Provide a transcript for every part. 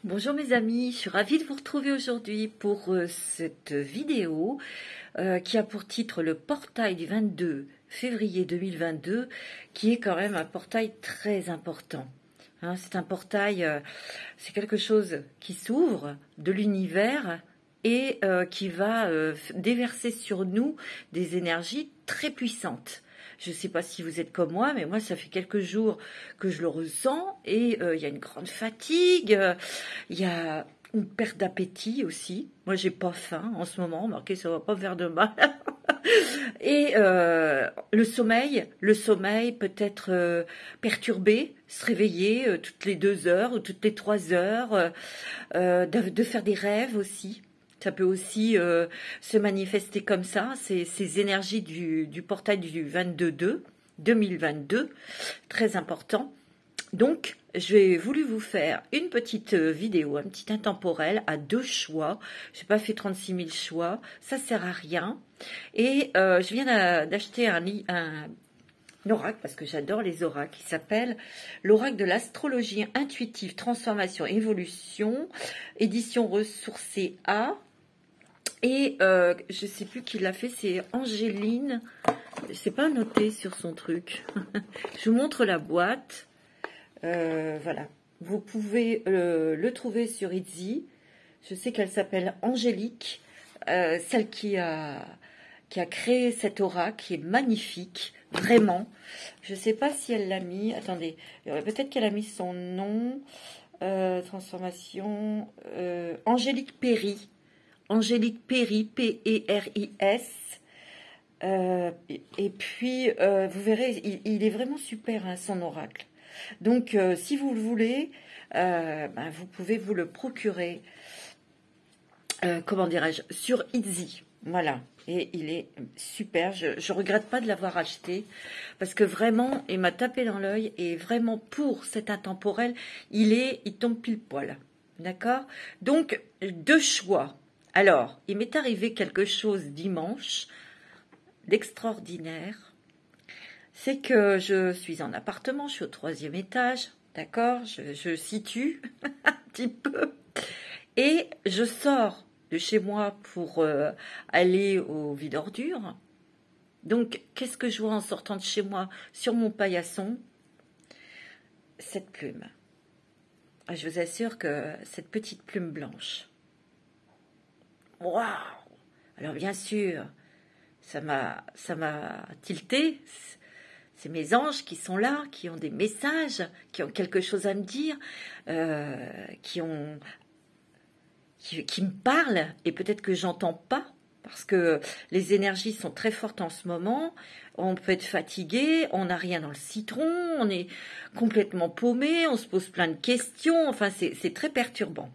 Bonjour mes amis, je suis ravie de vous retrouver aujourd'hui pour cette vidéo qui a pour titre le portail du 22 février 2022, qui est quand même un portail très important. Hein, c'est un portail, c'est quelque chose qui s'ouvre de l'univers et qui va déverser sur nous des énergies très puissantes. Je ne sais pas si vous êtes comme moi, mais moi, ça fait quelques jours que je le ressens et il y a une grande fatigue, il y a une perte d'appétit aussi. Moi, j'ai pas faim en ce moment, marqué, ça va pas faire de mal. Et le sommeil peut être perturbé, se réveiller toutes les 2 heures ou toutes les 3 heures, de faire des rêves aussi. Ça peut aussi se manifester comme ça, ces énergies du portail du 22/2/2022, très important. Donc, j'ai voulu vous faire une petite vidéo, un petit intemporel à 2 choix. Je n'ai pas fait 36 000 choix, ça sert à rien. Et je viens d'acheter un oracle, parce que j'adore les oracles, qui s'appelle l'oracle de l'astrologie intuitive, transformation, évolution, édition ressourcée A. Et je ne sais plus qui l'a fait, c'est Angéline. C'est pas noté sur son truc. Je vous montre la boîte. Voilà. Vous pouvez le trouver sur Etsy. Je sais qu'elle s'appelle Angélique, celle qui a créé cet oracle, qui est magnifique, vraiment. Je ne sais pas si elle l'a mis. Attendez, peut-être qu'elle a mis son nom. Transformation. Angélique Perry. Angélique Perry, P-E-R-I-S. Et puis, vous verrez, il est vraiment super, hein, son oracle. Donc, si vous le voulez, vous pouvez vous le procurer, comment dirais-je, sur Etsy. Voilà. Et il est super. Je regrette pas de l'avoir acheté parce que vraiment, il m'a tapé dans l'œil et vraiment pour cet intemporel, il tombe pile poil. D'accord? Donc, 2 choix. Alors, il m'est arrivé quelque chose dimanche d'extraordinaire. C'est que je suis en appartement, je suis au 3e étage, d'accord, je situe un petit peu. Et je sors de chez moi pour aller au vide-ordures. Donc, qu'est-ce que je vois en sortant de chez moi sur mon paillasson? Cette plume. Je vous assure que cette petite plume blanche. Waouh! Alors bien sûr, ça m'a tilté. C'est mes anges qui sont là, qui ont des messages, qui ont quelque chose à me dire, qui me parlent, et peut-être que j'entends pas, parce que les énergies sont très fortes en ce moment. On peut être fatigué, on n'a rien dans le citron, on est complètement paumé, on se pose plein de questions. Enfin, c'est très perturbant.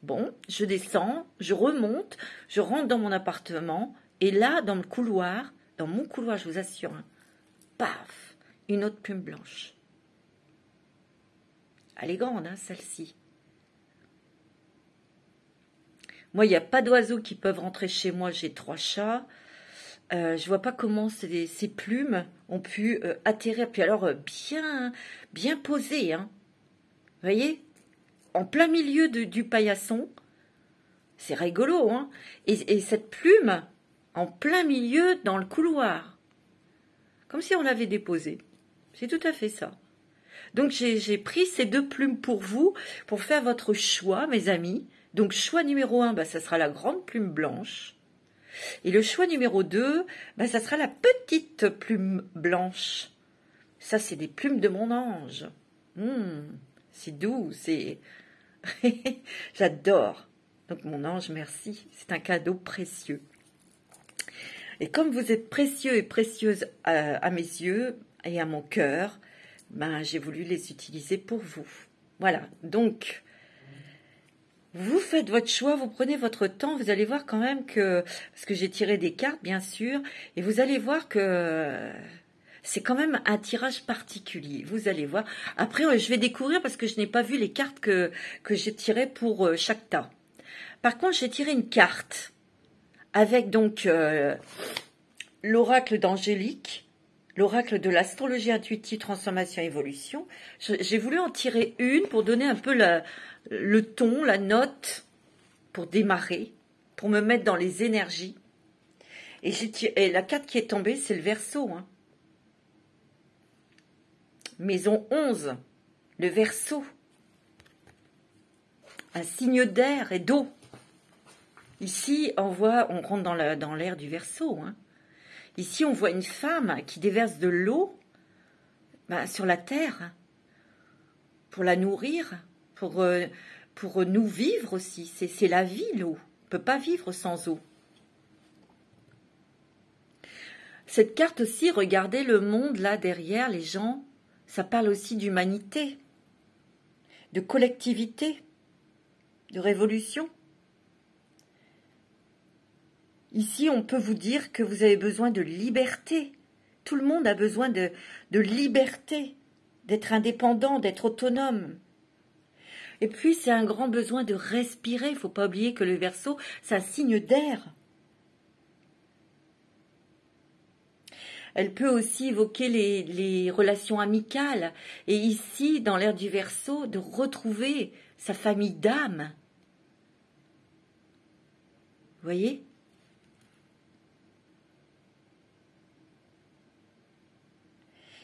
Bon, je descends, je remonte, je rentre dans mon appartement, et là, dans mon couloir, je vous assure, hein, paf, une autre plume blanche. Elle est grande, hein, celle-ci. Moi, il n'y a pas d'oiseaux qui peuvent rentrer chez moi, j'ai 3 chats. Je vois pas comment ces plumes ont pu atterrir, puis alors bien posées, hein. Vous voyez? En plein milieu du paillasson, c'est rigolo, hein, et cette plume en plein milieu dans le couloir, comme si on l'avait déposée. C'est tout à fait ça. Donc j'ai pris ces 2 plumes pour vous, pour faire votre choix, mes amis. Donc choix numéro 1, ça sera la grande plume blanche, et le choix numéro 2, ça sera la petite plume blanche. Ça, c'est des plumes de mon ange. C'est doux, c'est... J'adore. Donc mon ange, merci. C'est un cadeau précieux. Et comme vous êtes précieux et précieuse à mes yeux et à mon cœur, j'ai voulu les utiliser pour vous. Voilà. Donc, vous faites votre choix, vous prenez votre temps. Vous allez voir quand même que... Parce que j'ai tiré des cartes, bien sûr. Et vous allez voir que... C'est quand même un tirage particulier. Vous allez voir. Après, je vais découvrir parce que je n'ai pas vu les cartes que j'ai tirées pour chaque tas. Par contre, j'ai tiré une carte avec donc l'oracle d'Angélique. l'oracle de l'astrologie intuitive, transformation, évolution. J'ai voulu en tirer une pour donner un peu le ton, la note, pour démarrer, pour me mettre dans les énergies. Et la carte qui est tombée, c'est le Verseau. Hein. Maison 11, le Verseau. Un signe d'air et d'eau. Ici, on rentre dans l'ère du Verseau. Hein. Ici, on voit une femme qui déverse de l'eau sur la terre pour la nourrir, pour nous vivre aussi. C'est la vie, l'eau. On ne peut pas vivre sans eau. Cette carte aussi, regardez le monde là derrière, les gens, ça parle aussi d'humanité, de collectivité, de révolution. Ici, on peut vous dire que vous avez besoin de liberté. Tout le monde a besoin de liberté, d'être indépendant, d'être autonome. Et puis, c'est un grand besoin de respirer. Il ne faut pas oublier que le Verseau, c'est un signe d'air. Elle peut aussi évoquer les relations amicales. Et ici, dans l'ère du Verseau, de retrouver sa famille d'âme. Vous voyez ?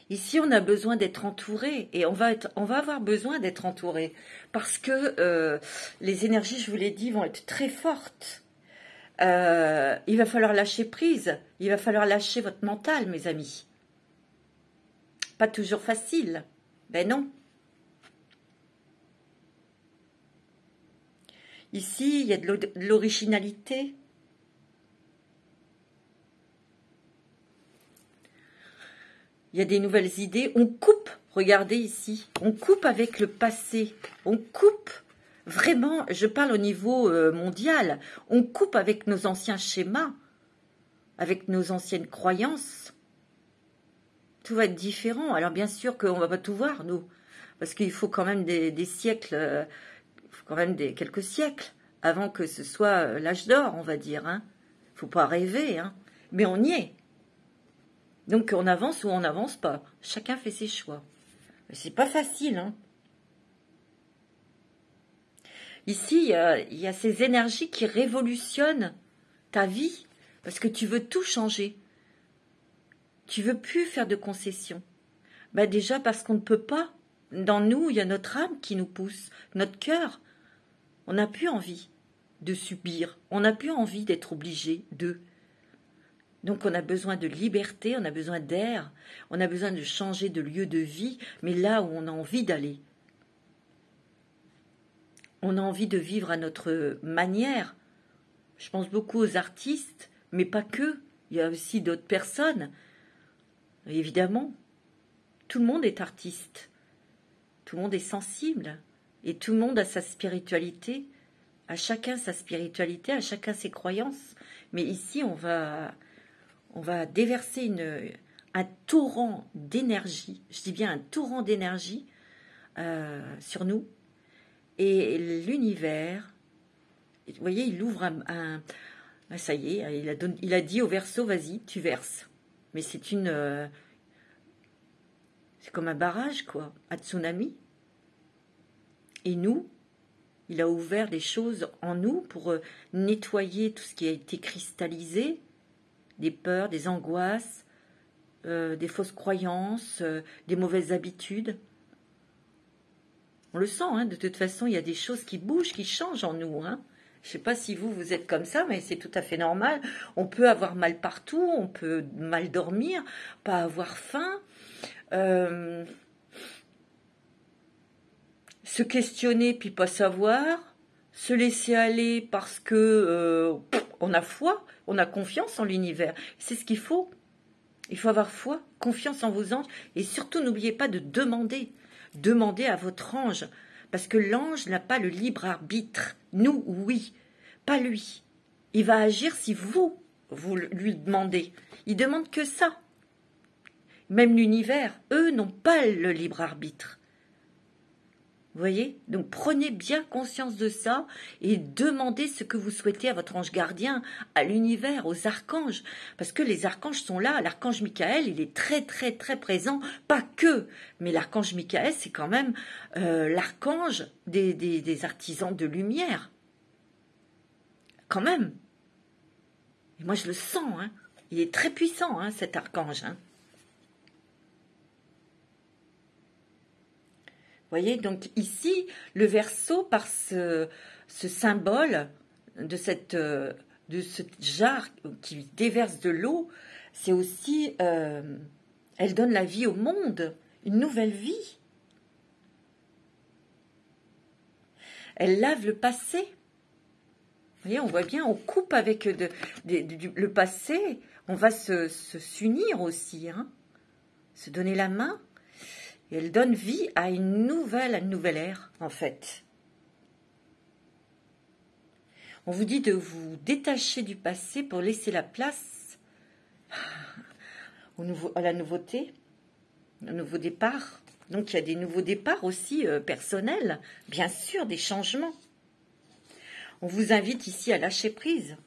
Ici, on a besoin d'être entouré et on va avoir besoin d'être entouré parce que les énergies, je vous l'ai dit, vont être très fortes. Il va falloir lâcher prise, il va falloir lâcher votre mental, mes amis. Pas toujours facile, ben non. Ici, il y a de l'originalité. Il y a des nouvelles idées. On coupe, regardez ici, on coupe avec le passé. On coupe, vraiment, je parle au niveau mondial, on coupe avec nos anciens schémas, avec nos anciennes croyances. Tout va être différent. Alors bien sûr qu'on ne va pas tout voir, nous, parce qu'il faut quand même des siècles, il faut quand même quelques siècles avant que ce soit l'âge d'or, on va dire. Hein. Faut pas rêver, hein. Mais on y est. Donc on avance ou on n'avance pas. Chacun fait ses choix. C'est pas facile. Hein. Ici, il y a ces énergies qui révolutionnent ta vie. Parce que tu veux tout changer. Tu veux plus faire de concessions. Ben déjà parce qu'on ne peut pas. Dans nous, il y a notre âme qui nous pousse. Notre cœur. On n'a plus envie de subir. On n'a plus envie d'être obligé de... Donc on a besoin de liberté, on a besoin d'air, on a besoin de changer de lieu de vie, mais là où on a envie d'aller. On a envie de vivre à notre manière. Je pense beaucoup aux artistes, mais pas que. Il y a aussi d'autres personnes. Évidemment, tout le monde est artiste. Tout le monde est sensible. Et tout le monde a sa spiritualité. À chacun sa spiritualité, à chacun ses croyances. Mais ici, on va déverser un torrent d'énergie, je dis bien un torrent d'énergie sur nous. Et l'univers, vous voyez, il ouvre ça y est, il a dit au Verseau, vas-y, tu verses. Mais c'est comme un barrage, quoi, un tsunami. Et nous, il a ouvert des choses en nous pour nettoyer tout ce qui a été cristallisé, des peurs, des angoisses, des fausses croyances, des mauvaises habitudes. On le sent, hein, de toute façon, il y a des choses qui bougent, qui changent en nous. Hein. Je ne sais pas si vous êtes comme ça, mais c'est tout à fait normal. On peut avoir mal partout, on peut mal dormir, pas avoir faim, se questionner puis pas savoir, se laisser aller parce que on a foi, on a confiance en l'univers. C'est ce qu'il faut. Il faut avoir foi, confiance en vos anges et surtout n'oubliez pas de demander. Demandez à votre ange parce que l'ange n'a pas le libre arbitre. Nous, oui, pas lui. Il va agir si vous lui demandez. Il demande que ça. Même l'univers, eux n'ont pas le libre arbitre. Vous Vous voyez? Donc prenez bien conscience de ça et demandez ce que vous souhaitez à votre ange gardien, à l'univers, aux archanges. Parce que les archanges sont là. L'archange Michael, il est très très très présent. Pas que, mais l'archange Michael, c'est quand même l'archange des artisans de lumière. Quand même. Et moi je le sens, hein. Il est très puissant, hein, cet archange, hein. Vous voyez, donc ici, le Verseau, par ce symbole de ce jarre qui déverse de l'eau, c'est aussi, elle donne la vie au monde, une nouvelle vie. Elle lave le passé. Vous voyez, on voit bien, on coupe avec le passé, on va s'unir aussi, hein, se donner la main. Et elle donne vie à une nouvelle ère, en fait. On vous dit de vous détacher du passé pour laisser la place à la nouveauté, au nouveau départ. Donc, il y a des nouveaux départs aussi personnels, bien sûr, des changements. On vous invite ici à lâcher prise.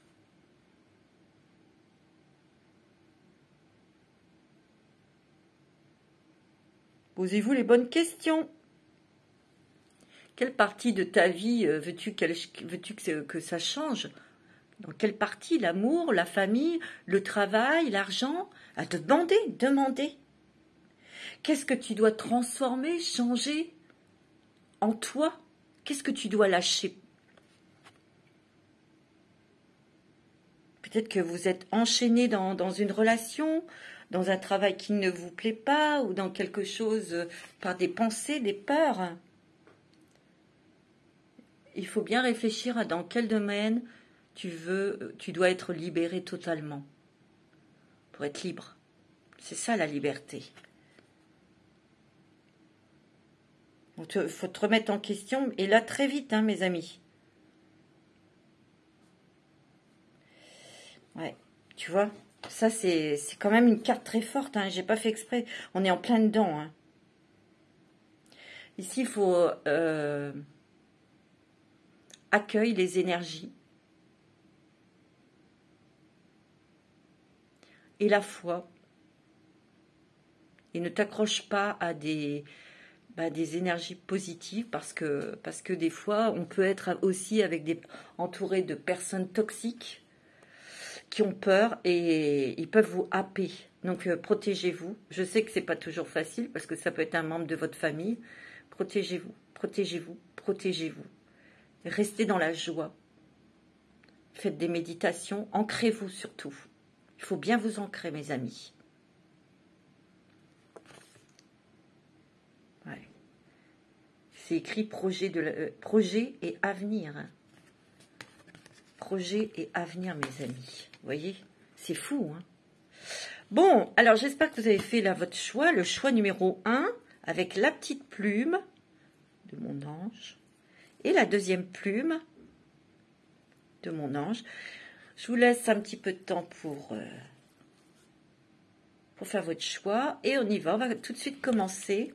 Posez-vous les bonnes questions. Quelle partie de ta vie veux-tu que ça change? Dans quelle partie? L'amour, la famille, le travail, l'argent? À te demander. Qu'est-ce que tu dois transformer, changer en toi? Qu'est-ce que tu dois lâcher? Peut-être que vous êtes enchaîné dans une relation, dans un travail qui ne vous plaît pas, ou dans quelque chose par des pensées, des peurs. Il faut bien réfléchir à dans quel domaine tu dois être libéré totalement. Pour être libre. C'est ça la liberté. Il faut te remettre en question, et là très vite, hein, mes amis. Ouais, tu vois, ça c'est quand même une carte très forte, hein, j'ai pas fait exprès, on est en plein dedans. Hein. Ici, il faut accueillir les énergies et la foi. Et ne t'accroche pas à des énergies positives parce que des fois, on peut être aussi entouré de personnes toxiques qui ont peur et ils peuvent vous happer. Donc, protégez-vous. Je sais que c'est pas toujours facile parce que ça peut être un membre de votre famille. Protégez-vous, protégez-vous, protégez-vous. Restez dans la joie. Faites des méditations. Ancrez-vous surtout. Il faut bien vous ancrer, mes amis. Ouais. C'est écrit projet et avenir. Hein. Projet et avenir, mes amis. Vous voyez, c'est fou. Hein. Bon, alors j'espère que vous avez fait là votre choix. Le choix numéro 1 avec la petite plume de mon ange et la deuxième plume de mon ange. Je vous laisse un petit peu de temps pour faire votre choix et on y va. On va tout de suite commencer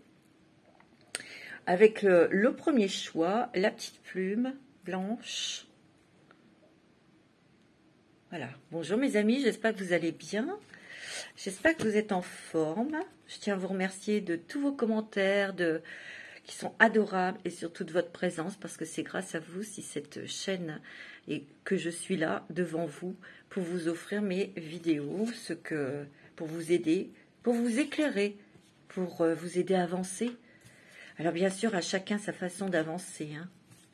avec le premier choix, la petite plume blanche. Voilà. Bonjour mes amis, j'espère que vous allez bien. J'espère que vous êtes en forme. Je tiens à vous remercier de tous vos commentaires qui sont adorables et surtout de votre présence parce que c'est grâce à vous si cette chaîne et que je suis là devant vous pour vous offrir mes vidéos, pour vous aider, pour vous éclairer, pour vous aider à avancer. Alors bien sûr, à chacun sa façon d'avancer, hein.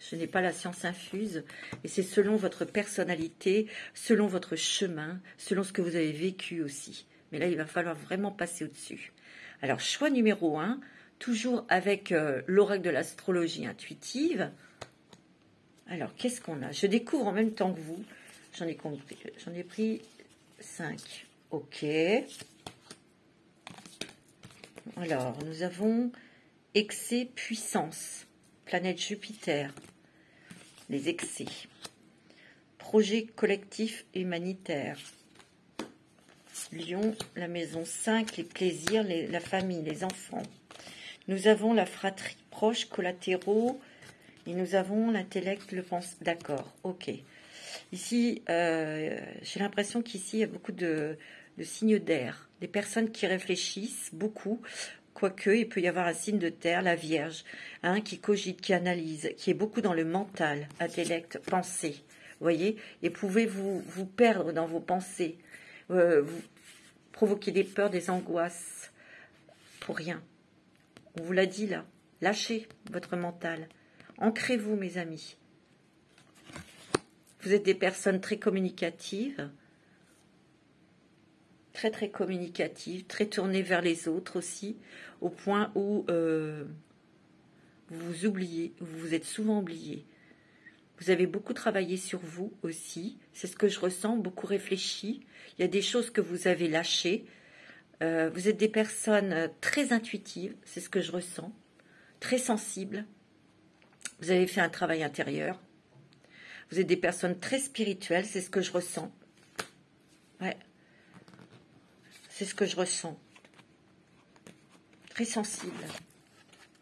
Je n'ai pas la science infuse et c'est selon votre personnalité, selon votre chemin, selon ce que vous avez vécu aussi. Mais là, il va falloir vraiment passer au-dessus. Alors, choix numéro 1, toujours avec l'oracle de l'astrologie intuitive. Alors, qu'est-ce qu'on a? Je découvre en même temps que vous. J'en ai pris 5. Ok. Alors, nous avons excès, puissance, planète Jupiter. Les excès, projet collectif humanitaire, Lion, la maison 5, les plaisirs, la famille, les enfants. Nous avons la fratrie, proches, collatéraux. Et nous avons l'intellect, le pense. D'accord, ok. Ici, j'ai l'impression qu'ici, il y a beaucoup de signes d'air. Des personnes qui réfléchissent beaucoup, quoique il peut y avoir un signe de terre, la Vierge, hein, qui cogite, qui analyse, qui est beaucoup dans le mental, intellect, pensée. Vous voyez? Et pouvez vous perdre dans vos pensées, vous provoquer des peurs, des angoisses, pour rien. On vous l'a dit là. Lâchez votre mental. Ancrez-vous, mes amis. Vous êtes des personnes très communicatives, très communicatives, très tournées vers les autres aussi, au point où vous vous oubliez, vous vous êtes souvent oublié. Vous avez beaucoup travaillé sur vous aussi, c'est ce que je ressens, beaucoup réfléchi. Il y a des choses que vous avez lâchées. Vous êtes des personnes très intuitives, c'est ce que je ressens, très sensibles. Vous avez fait un travail intérieur. Vous êtes des personnes très spirituelles, c'est ce que je ressens. Ouais. C'est ce que je ressens. Très sensible.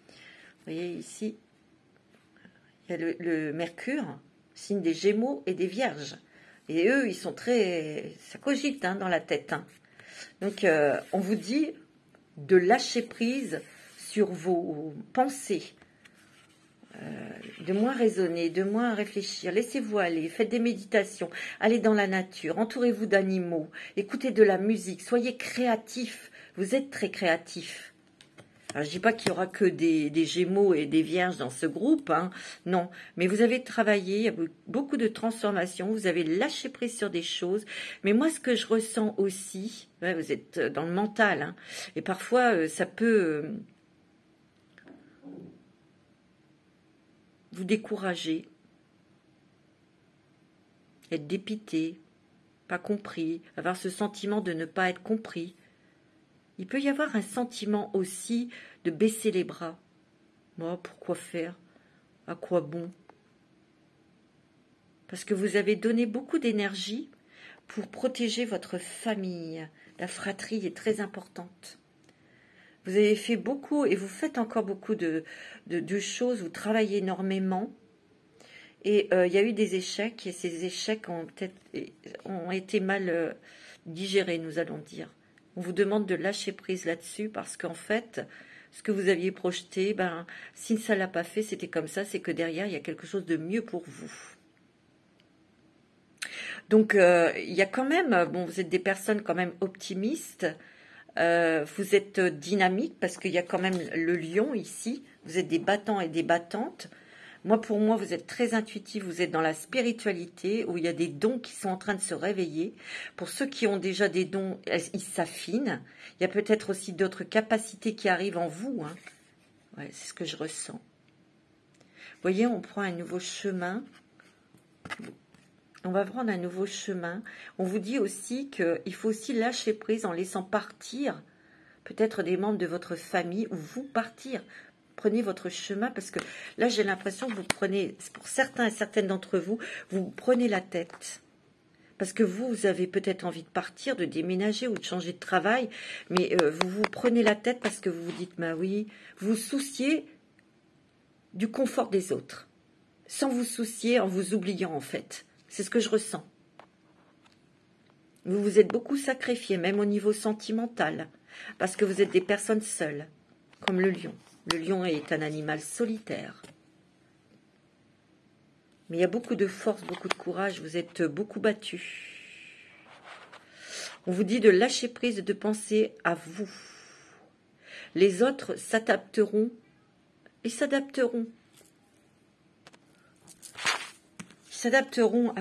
Vous voyez ici, il y a le Mercure, signe des Gémeaux et des Vierges. Et eux, ils sont très... ça cogite hein, dans la tête. Hein. Donc, on vous dit de lâcher prise sur vos pensées. De moins raisonner, de moins réfléchir, laissez-vous aller, faites des méditations, allez dans la nature, entourez-vous d'animaux, écoutez de la musique, soyez créatifs, vous êtes très créatifs. Alors, je ne dis pas qu'il y aura que des Gémeaux et des Vierges dans ce groupe, hein, non, mais vous avez travaillé, il y a beaucoup de transformations, vous avez lâché prise sur des choses, mais moi ce que je ressens aussi, ouais, vous êtes dans le mental, hein, et parfois ça peut... vous décourager, être dépité, pas compris, avoir ce sentiment de ne pas être compris. Il peut y avoir un sentiment aussi de baisser les bras. Moi, pourquoi faire? À quoi bon? Parce que vous avez donné beaucoup d'énergie pour protéger votre famille. La fratrie est très importante. Vous avez fait beaucoup et vous faites encore beaucoup de choses, vous travaillez énormément et il y a eu des échecs et ces échecs ont été mal digérés, nous allons dire. On vous demande de lâcher prise là-dessus parce qu'en fait, ce que vous aviez projeté, ben, si ça ne l'a pas fait, c'était comme ça, c'est que derrière, il y a quelque chose de mieux pour vous. Donc, il y a quand même, bon, vous êtes des personnes quand même optimistes, vous êtes dynamique parce qu'il y a quand même le lion ici, vous êtes des battants et des battantes. Moi, pour moi, vous êtes très intuitif, vous êtes dans la spiritualité où il y a des dons qui sont en train de se réveiller. Pour ceux qui ont déjà des dons, ils s'affinent. Il y a peut-être aussi d'autres capacités qui arrivent en vous. Hein. Ouais, c'est ce que je ressens. Vous voyez, on prend un nouveau chemin. On va prendre un nouveau chemin. On vous dit aussi qu'il faut aussi lâcher prise en laissant partir peut-être des membres de votre famille ou vous partir. Prenez votre chemin parce que là, j'ai l'impression que vous prenez, pour certains et certaines d'entre vous, vous prenez la tête. Parce que vous avez peut-être envie de partir, de déménager ou de changer de travail, mais vous vous prenez la tête parce que vous vous dites, bah oui, vous vous souciez du confort des autres, sans vous soucier en vous oubliant en fait. C'est ce que je ressens. Vous vous êtes beaucoup sacrifié, même au niveau sentimental, parce que vous êtes des personnes seules, comme le lion. Le lion est un animal solitaire. Mais il y a beaucoup de force, beaucoup de courage, vous êtes beaucoup battu. On vous dit de lâcher prise, de penser à vous. Les autres s'adapteront et s'adapteront. S'adapteront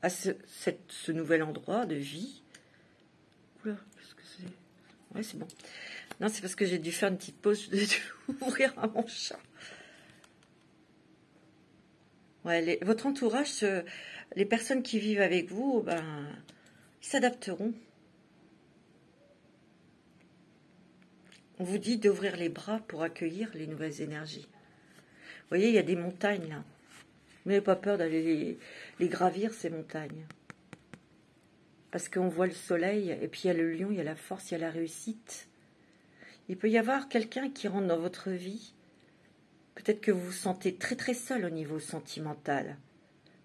à ce nouvel endroit de vie. Oula, qu'est-ce que c'est? Ouais, c'est bon. Non, c'est parce que j'ai dû faire une petite pause, j'ai dû ouvrir à mon chat. Ouais, votre entourage, les personnes qui vivent avec vous, ben, ils s'adapteront. On vous dit d'ouvrir les bras pour accueillir les nouvelles énergies. Vous voyez, il y a des montagnes là. Vous n'avez pas peur d'aller les gravir, ces montagnes. Parce qu'on voit le soleil, et puis il y a le lion, il y a la force, il y a la réussite. Il peut y avoir quelqu'un qui rentre dans votre vie Peut-être que vous vous sentez très très seul au niveau sentimental.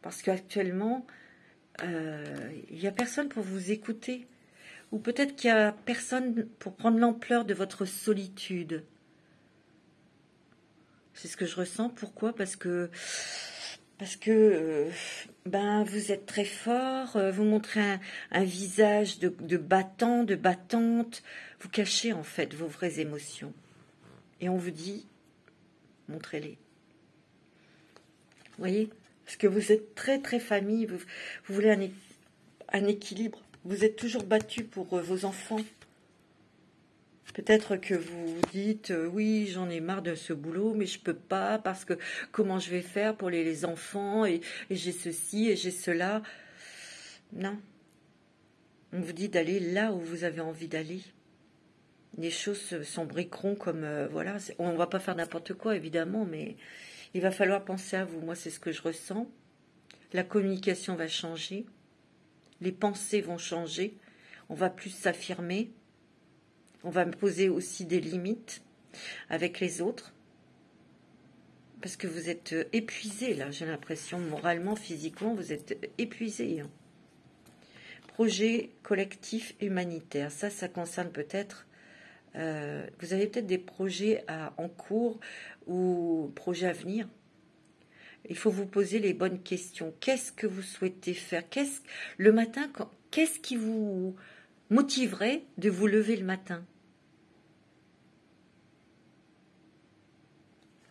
Parce qu'actuellement, il n'y a personne pour vous écouter. Ou peut-être qu'il n'y a personne pour prendre l'ampleur de votre solitude. C'est ce que je ressens. Pourquoi? Parce que ben, vous êtes très fort, vous montrez un visage de battant, de battante. Vous cachez en fait vos vraies émotions. Et on vous dit, montrez-les. Vous voyez? Parce que vous êtes très très famille, vous voulez un équilibre. Vous êtes toujours battu pour vos enfants. Peut-être que vous vous dites, oui, j'en ai marre de ce boulot, mais je peux pas, parce que comment je vais faire pour les enfants, et j'ai ceci, et j'ai cela. Non. On vous dit d'aller là où vous avez envie d'aller. Les choses s'embriqueront comme, voilà, on ne va pas faire n'importe quoi, évidemment, mais il va falloir penser à vous. Moi, c'est ce que je ressens. La communication va changer. Les pensées vont changer. On va plus s'affirmer. On va me poser aussi des limites avec les autres. Parce que vous êtes épuisé, là, j'ai l'impression, moralement, physiquement, vous êtes épuisé. Hein. Projet collectif humanitaire. Ça concerne peut-être... vous avez peut-être des projets en cours ou projets à venir. Il faut vous poser les bonnes questions. Qu'est-ce que vous souhaitez faire? Le matin, qu'est-ce qui vous motiverait de vous lever le matin?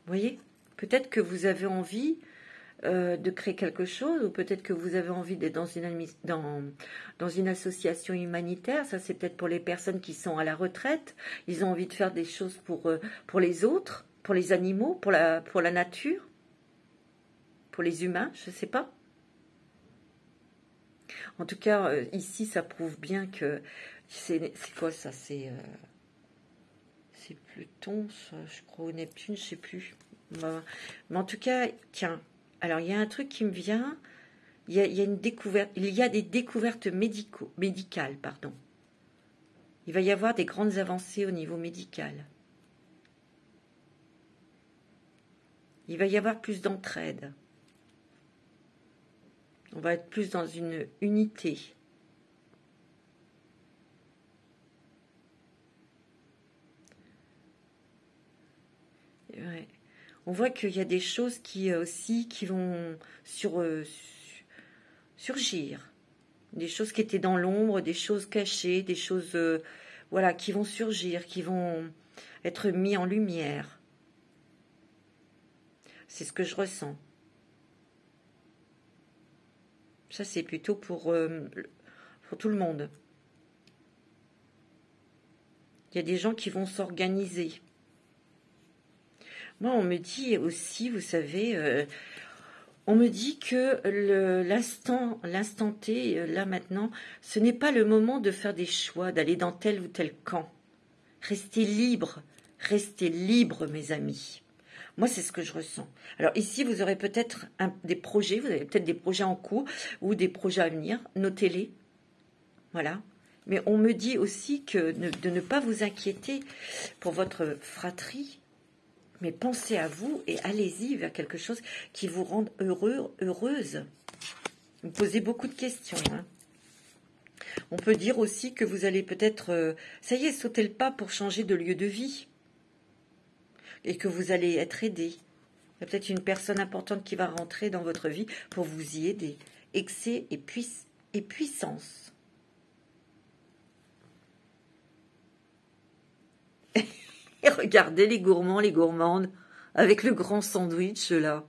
Vous voyez? Peut-être que vous avez envie de créer quelque chose, ou peut-être que vous avez envie d'être dans une association humanitaire. Ça, c'est peut-être pour les personnes qui sont à la retraite. Ils ont envie de faire des choses pour les autres, pour les animaux, pour la nature, pour les humains, je ne sais pas. En tout cas, ici, ça prouve bien que... C'est quoi ça? C'est Pluton, ça, je crois, ou Neptune, je ne sais plus. Mais en tout cas, tiens, alors il y a un truc qui me vient, il y a une découverte, il y a des découvertes médicales, pardon. Il va y avoir des grandes avancées au niveau médical. Il va y avoir plus d'entraide. On va être plus dans une unité. Ouais. On voit qu'il y a des choses qui vont surgir. Des choses qui étaient dans l'ombre, des choses cachées, des choses voilà, qui vont surgir, qui vont être mis en lumière. C'est ce que je ressens. Ça, c'est plutôt pour tout le monde. Il y a des gens qui vont s'organiser. Moi, on me dit aussi, vous savez, on me dit que l'instant T, là maintenant, ce n'est pas le moment de faire des choix, d'aller dans tel ou tel camp. Restez libres, mes amis. Moi, c'est ce que je ressens. Alors ici, vous aurez peut-être des projets, vous avez peut-être des projets en cours ou des projets à venir, notez-les. Voilà. Mais on me dit aussi que de ne pas vous inquiéter pour votre fratrie, mais pensez à vous et allez-y vers quelque chose qui vous rende heureuse. Vous posez beaucoup de questions. Hein. On peut dire aussi que vous allez peut-être, ça y est, sauter le pas pour changer de lieu de vie. Et que vous allez être aidé. Il y a peut-être une personne importante qui va rentrer dans votre vie pour vous y aider. Excès et puissance. Et regardez les gourmands, les gourmandes, avec le grand sandwich là.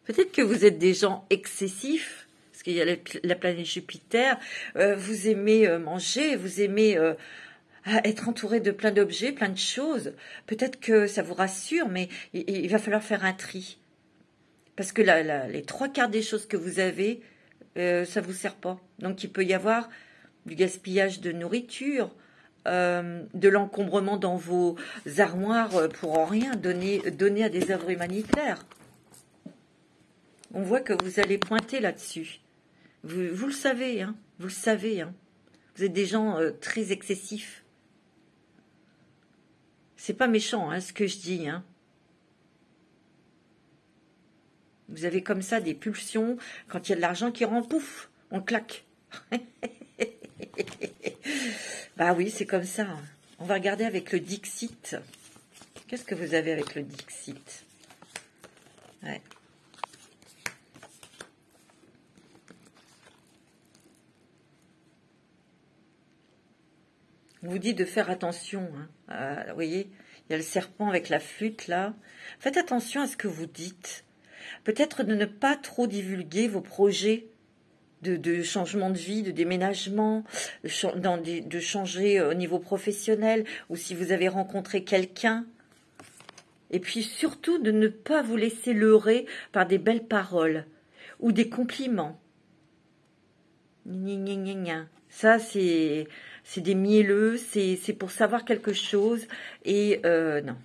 Peut-être que vous êtes des gens excessifs, parce qu'il y a la planète Jupiter, vous aimez manger, vous aimez être entouré de plein d'objets, plein de choses. Peut-être que ça vous rassure, mais il va falloir faire un tri. Parce que les 3/4 des choses que vous avez, ça ne vous sert pas. Donc il peut y avoir du gaspillage de nourriture, de l'encombrement dans vos armoires pour en rien, donner à des œuvres humanitaires. On voit que vous allez pointer là-dessus. Vous le savez, hein, vous le savez. Hein. Vous êtes des gens très excessifs. C'est pas méchant, hein, ce que je dis. Hein. Vous avez comme ça des pulsions, quand il y a de l'argent qui rentre, pouf, on claque. Bah oui, c'est comme ça. On va regarder avec le Dixit. Qu'est-ce que vous avez avec le Dixit? Ouais. On vous dit de faire attention. Hein. Vous voyez, il y a le serpent avec la flûte là. Faites attention à ce que vous dites. Peut-être de ne pas trop divulguer vos projets de changement de vie, de déménagement, de changer au niveau professionnel, ou si vous avez rencontré quelqu'un. Et puis surtout de ne pas vous laisser leurrer par des belles paroles ou des compliments. Ça, c'est des mielleux, c'est pour savoir quelque chose. Et non.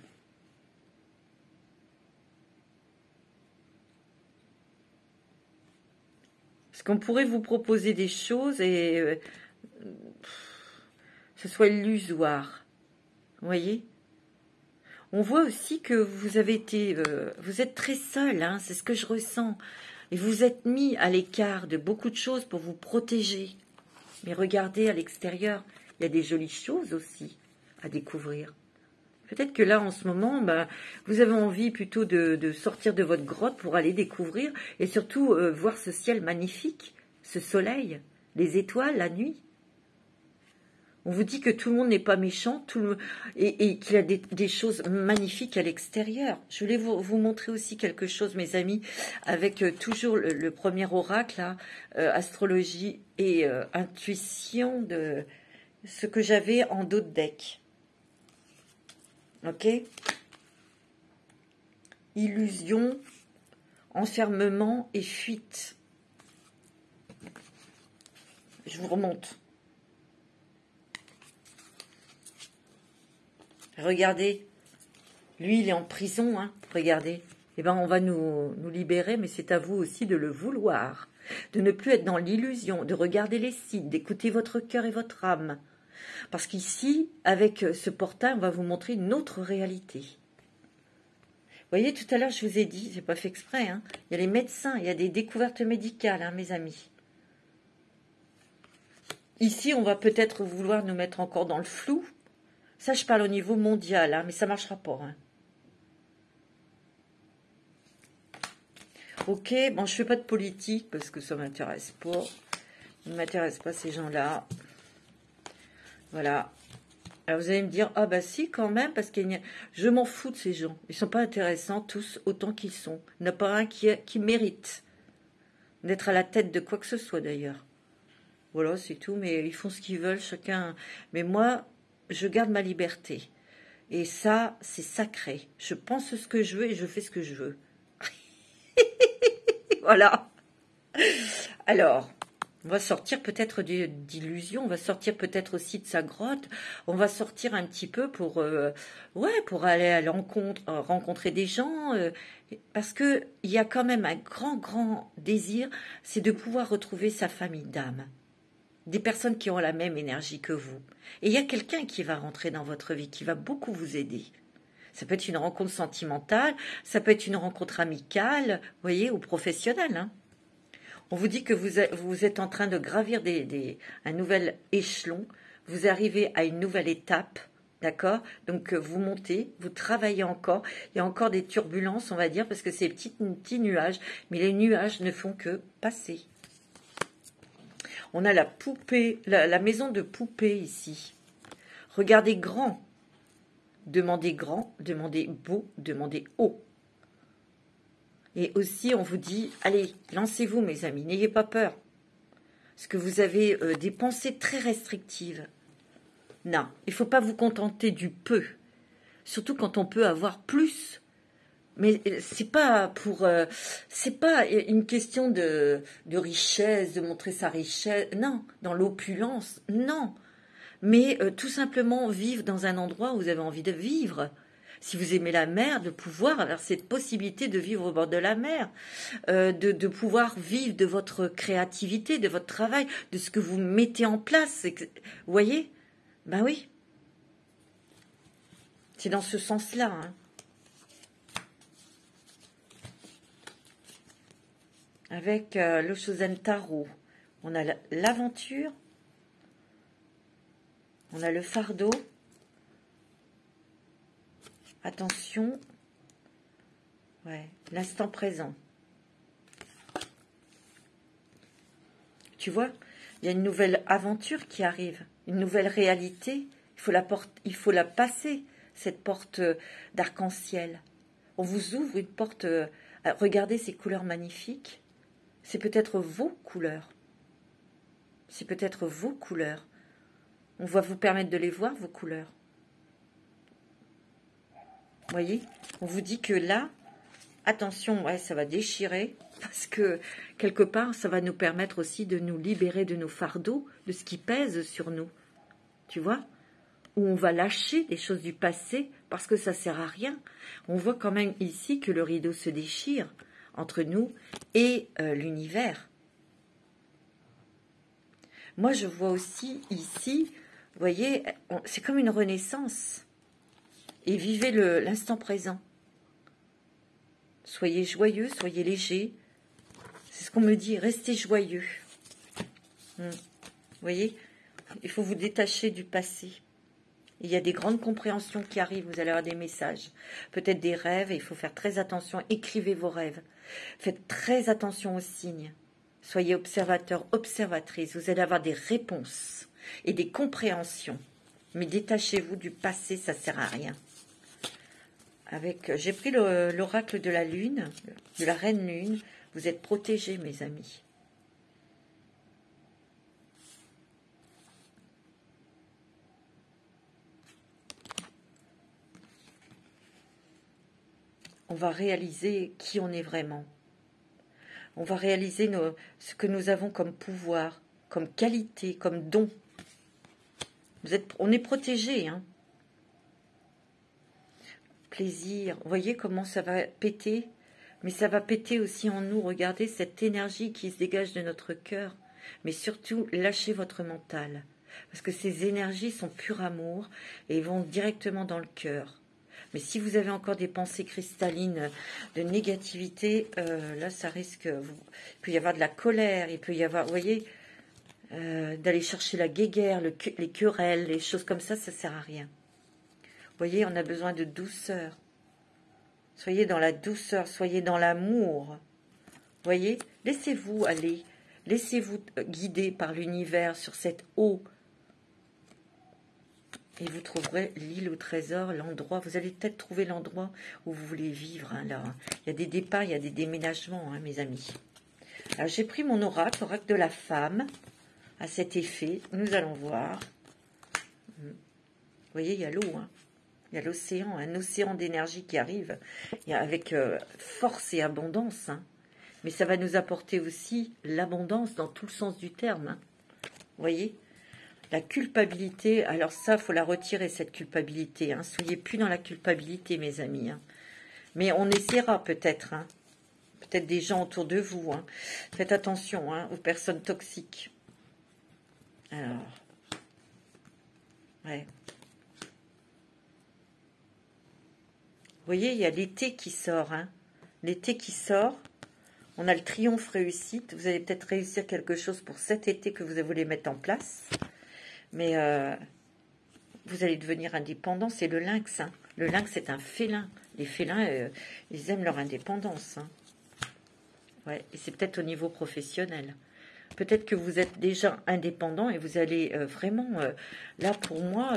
Parce qu'on pourrait vous proposer des choses et ce soit illusoire. Vous voyez? On voit aussi que vous avez été, vous êtes très seul, hein, c'est ce que je ressens. Et vous êtes mis à l'écart de beaucoup de choses pour vous protéger. Mais regardez à l'extérieur, il y a des jolies choses aussi à découvrir. Peut-être que là, en ce moment, bah, vous avez envie plutôt de sortir de votre grotte pour aller découvrir et surtout voir ce ciel magnifique, ce soleil, les étoiles, la nuit. On vous dit que tout le monde n'est pas méchant et qu'il y a des choses magnifiques à l'extérieur. Je voulais vous montrer aussi quelque chose, mes amis, avec toujours le premier oracle, là, astrologie et intuition de ce que j'avais en dos de deck. Ok? Illusion, enfermement et fuite. Je vous remonte. Regardez, lui il est en prison, hein. Regardez. Eh ben on va nous libérer, mais c'est à vous aussi de le vouloir, de ne plus être dans l'illusion, de regarder les signes, d'écouter votre cœur et votre âme. Parce qu'ici, avec ce portail, on va vous montrer une autre réalité. Vous voyez, tout à l'heure, je vous ai dit, j'ai pas fait exprès, hein, il y a les médecins, il y a des découvertes médicales, hein, mes amis. Ici, on va peut-être vouloir nous mettre encore dans le flou. Ça, je parle au niveau mondial, hein, mais ça ne marchera pas. Hein. Ok, bon, je ne fais pas de politique parce que ça ne m'intéresse pas. Ne m'intéresse pas ces gens-là. Voilà. Alors vous allez me dire, ah bah si quand même, parce que je m'en fous de ces gens. Ils ne sont pas intéressants tous autant qu'ils sont. Il n'y en a pas un qui mérite d'être à la tête de quoi que ce soit d'ailleurs. Voilà, c'est tout, mais ils font ce qu'ils veulent, chacun. Mais moi, je garde ma liberté. Et ça, c'est sacré. Je pense ce que je veux et je fais ce que je veux. Voilà. Alors, on va sortir peut-être d'illusions, on va sortir peut-être aussi de sa grotte, on va sortir un petit peu pour aller à l'encontre, rencontrer des gens, parce que il y a quand même un grand désir, c'est de pouvoir retrouver sa famille d'âme, des personnes qui ont la même énergie que vous. Et il y a quelqu'un qui va rentrer dans votre vie, qui va beaucoup vous aider. Ça peut être une rencontre sentimentale, ça peut être une rencontre amicale, vous voyez, ou professionnelle, hein. On vous dit que vous êtes en train de gravir un nouvel échelon, vous arrivez à une nouvelle étape, d'accord? Donc vous montez, vous travaillez encore, il y a encore des turbulences, on va dire, parce que c'est des petits nuages, mais les nuages ne font que passer. On a la poupée, la maison de poupée ici. Regardez grand, demandez beau, demandez haut. Et aussi, on vous dit, allez, lancez-vous, mes amis, n'ayez pas peur. Parce que vous avez des pensées très restrictives. Non, il ne faut pas vous contenter du peu. Surtout quand on peut avoir plus. Mais c'est pas une question de richesse, de montrer sa richesse. Non, dans l'opulence, non. Mais tout simplement vivre dans un endroit où vous avez envie de vivre. Si vous aimez la mer, de pouvoir avoir cette possibilité de vivre au bord de la mer, de pouvoir vivre de votre créativité, de votre travail, de ce que vous mettez en place. Vous voyez? Ben oui. C'est dans ce sens-là. Hein. avec le Shosen Tarot. On a l'aventure, on a le fardeau, attention, ouais, l'instant présent. Tu vois, il y a une nouvelle aventure qui arrive, une nouvelle réalité. Il faut la passer, cette porte d'arc-en-ciel. On vous ouvre une porte. Regardez ces couleurs magnifiques. C'est peut-être vos couleurs. C'est peut-être vos couleurs. On va vous permettre de les voir, vos couleurs. Vous voyez, on vous dit que là, attention, ouais, ça va déchirer. Parce que, quelque part, ça va nous permettre aussi de nous libérer de nos fardeaux, de ce qui pèse sur nous. Tu vois? Où on va lâcher des choses du passé parce que ça ne sert à rien. On voit quand même ici que le rideau se déchire entre nous et l'univers. Moi, je vois aussi ici, vous voyez, c'est comme une renaissance. Et vivez l'instant présent. Soyez joyeux, soyez léger. C'est ce qu'on me dit, restez joyeux. Vous voyez, il faut vous détacher du passé. Il y a des grandes compréhensions qui arrivent, vous allez avoir des messages, peut-être des rêves, et il faut faire très attention, écrivez vos rêves. Faites très attention aux signes. Soyez observateurs, observatrices, vous allez avoir des réponses et des compréhensions. Mais détachez-vous du passé, ça ne sert à rien. J'ai pris l'oracle de la lune, de la reine lune. Vous êtes protégés, mes amis. On va réaliser qui on est vraiment. On va réaliser ce que nous avons comme pouvoir, comme qualité, comme don. On est protégés, hein. Plaisir. Vous voyez comment ça va péter? Mais ça va péter aussi en nous. Regardez cette énergie qui se dégage de notre cœur. Mais surtout, lâchez votre mental. Parce que ces énergies sont pur amour et vont directement dans le cœur. Mais si vous avez encore des pensées cristallines de négativité, là, ça risque... Il peut y avoir de la colère, il peut y avoir, vous voyez, d'aller chercher la guéguerre, les querelles, les choses comme ça ne sert à rien. Vous voyez, on a besoin de douceur. Soyez dans la douceur, soyez dans l'amour. Vous voyez, laissez-vous aller, laissez-vous guider par l'univers sur cette eau. Et vous trouverez l'île au trésor, l'endroit. Vous allez peut-être trouver l'endroit où vous voulez vivre. Hein, là. Il y a des départs, il y a des déménagements, hein, mes amis. Alors, j'ai pris mon oracle, l'oracle de la femme, à cet effet. Nous allons voir. Vous voyez, il y a l'eau, hein. Il y a l'océan, un océan d'énergie qui arrive, avec force et abondance. Hein. Mais ça va nous apporter aussi l'abondance dans tout le sens du terme. Hein. Vous voyez? La culpabilité, alors ça, il faut la retirer, cette culpabilité. Hein. Soyez plus dans la culpabilité, mes amis. Hein. Mais on essaiera peut-être. Hein. Peut-être des gens autour de vous. Hein. Faites attention hein, aux personnes toxiques. Alors, ouais. Vous voyez, il y a l'été qui sort. Hein. L'été qui sort. On a le triomphe réussite. Vous allez peut-être réussir quelque chose pour cet été que vous voulez mettre en place. Mais vous allez devenir indépendant. C'est le lynx. Hein. Le lynx, c'est un félin. Les félins, ils aiment leur indépendance. Hein. Ouais. Et c'est peut-être au niveau professionnel. Peut-être que vous êtes déjà indépendant et vous allez vraiment... là, pour moi...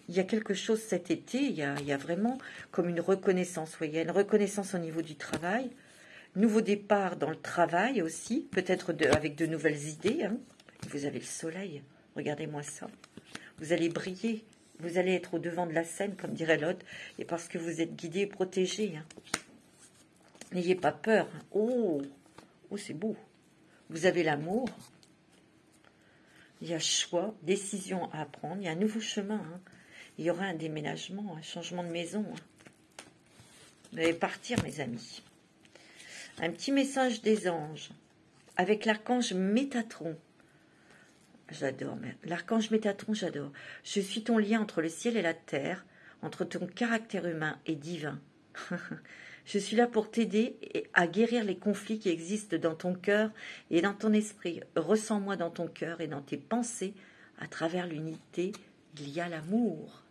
il y a quelque chose cet été, il y a vraiment comme une reconnaissance. Il y a une reconnaissance au niveau du travail, nouveau départ dans le travail aussi, peut-être avec de nouvelles idées. Hein. Vous avez le soleil, regardez-moi ça. Vous allez briller, vous allez être au devant de la scène, comme dirait l'autre, et parce que vous êtes guidé et protégé. Hein. N'ayez pas peur. Hein. Oh, c'est beau. Vous avez l'amour. Il y a choix, décision à prendre, il y a un nouveau chemin. Hein. Il y aura un déménagement, un changement de maison. Vous allez partir, mes amis. Un petit message des anges. Avec l'archange Métatron. J'adore. L'archange Métatron, j'adore. Je suis ton lien entre le ciel et la terre, entre ton caractère humain et divin. Je suis là pour t'aider à guérir les conflits qui existent dans ton cœur et dans ton esprit. Ressens-moi dans ton cœur et dans tes pensées. À travers l'unité, il y a l'amour.